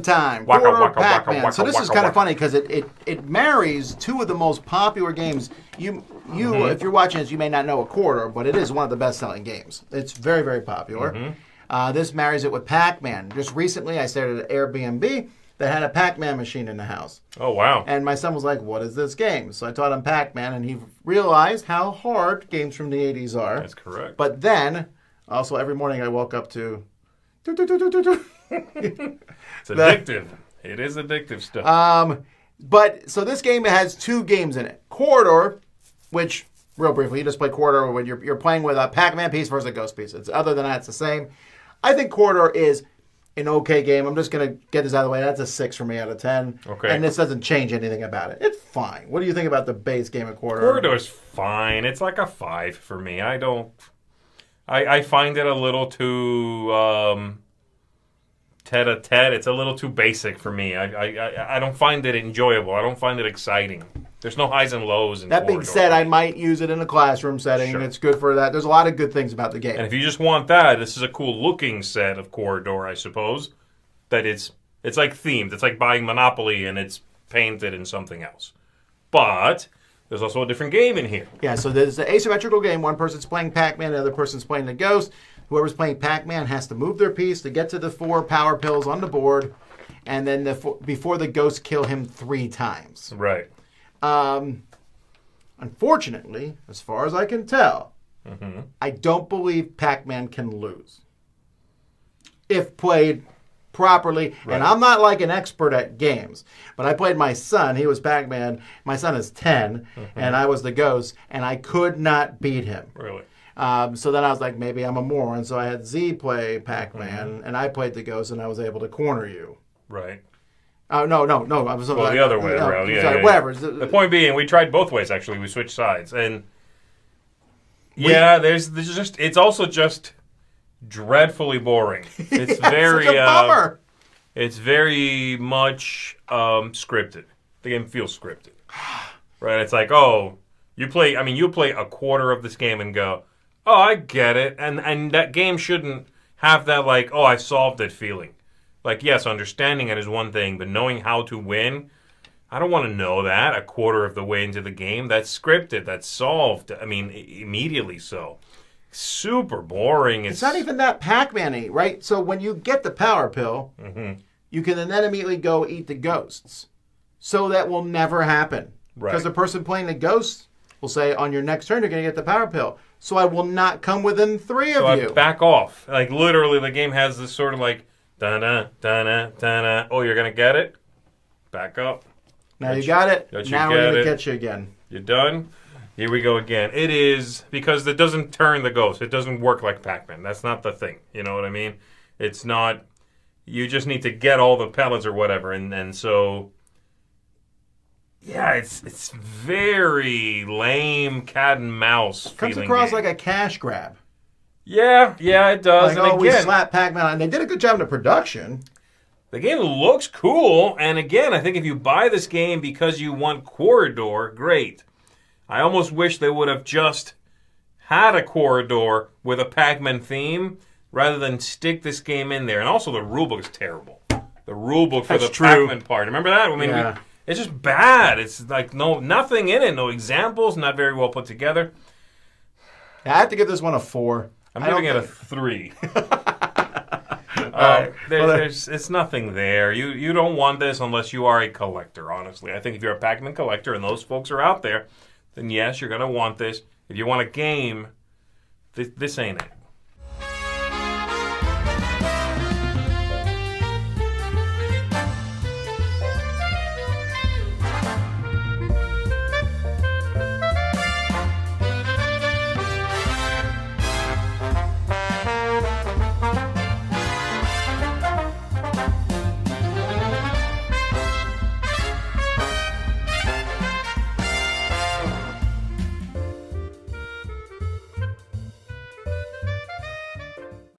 Pac-Man time. Waka, Quoridor waka, waka, Pac-Man. waka, So this is waka, kind of waka. funny because it marries two of the most popular games. If you're watching this, you may not know a Quoridor, but it is one of the best-selling games. It's very, very popular. This marries it with Pac-Man. Just recently, I started an Airbnb that had a Pac-Man machine in the house. Oh, wow. And my son was like, what is this game? So I taught him Pac-Man, and he realized how hard games from the 80s are. That's correct. But then, also every morning I woke up to... It's addictive. It is addictive stuff. But, so this game has two games in it. Quoridor, which, real briefly, you just play Quoridor when you're playing with a Pac-Man piece versus a Ghost piece. Other than that, it's the same. I think Quoridor is an okay game. I'm just going to get this out of the way. That's a 6 for me out of 10. Okay. And this doesn't change anything about it. It's fine. What do you think about the base game of Quoridor? Quoridor's fine. It's like a 5 for me. I find it a little too tete-a-tete. It's a little too basic for me. I don't find it enjoyable. I don't find it exciting. There's no highs and lows in That being Quoridor. said, I might use it in a classroom setting. Sure. It's good for that. There's a lot of good things about the game. And if you just want that, this is a cool-looking set of Quoridor, I suppose. That it's like themed. It's like buying Monopoly and it's painted in something else. But there's also a different game in here. Yeah, so there's an asymmetrical game. One person's playing Pac-Man, the other person's playing the Ghost. Whoever's playing Pac-Man has to move their piece to get to the 4 power pills on the board, and then before the Ghosts kill him 3 times. Right. Unfortunately, as far as I can tell, I don't believe Pac-Man can lose if played properly. Right. And I'm not like an expert at games, but I played my son. He was Pac-Man. My son is 10, and I was the Ghost, and I could not beat him. Really. So then I was like, maybe I'm a moron. So I had Z play Pac-Man, and I played the Ghost, and I was able to corner you. Right. Oh, no. I was Well, the other way around. Yeah, sorry, yeah. whatever. The point being, we tried both ways, actually. We switched sides. And, there's just... It's also just dreadfully boring. It's very... such a bummer. It's very much scripted. The game feels scripted. Right? It's like, you play a quarter of this game and go, oh, I get it. And that game shouldn't have that, like, oh, I solved it feeling. Like, yes, understanding it is one thing, but knowing how to win, I don't want to know that a quarter of the way into the game. That's scripted. That's solved. I mean, immediately so. Super boring. It's not even that Pac-Man-y, right? So when you get the power pill, you can then immediately go eat the Ghosts. So that will never happen. Right. Because the person playing the Ghosts will say, on your next turn, you're going to get the power pill. So I will not come within 3 of you. I back off. Like, literally, the game has this sort of like, da-na, da-na, da-na. Oh, you're going to get it? Back up. Now you got it. Now we're going to it. get you again. You done? Here we go again. It is, because it doesn't turn the Ghost. It doesn't work like Pac-Man. That's not the thing. You know what I mean? It's not, you just need to get all the pellets or whatever. And so, yeah, it's very lame cat and mouse Comes feeling across game. like a cash grab. Yeah, it does. Like, And we again, slapped Pac-Man on. And they did a good job in the production. the game looks cool. And again, I think if you buy this game because you want Quoridor, great. I almost wish they would have just had a Quoridor with a Pac-Man theme rather than stick this game in there. And also the rulebook is terrible. The rulebook for That's the true. Pac-Man part. Remember that? I mean, Yeah. it's just bad. It's like nothing in it. No examples. Not very well put together. I have to give this one a 4. I'm I don't giving it a think- 3. right. It's nothing there. You don't want this unless you are a collector, honestly. I think if you're a Pac-Man collector and those folks are out there, then yes, you're going to want this. If you want a game, this ain't it.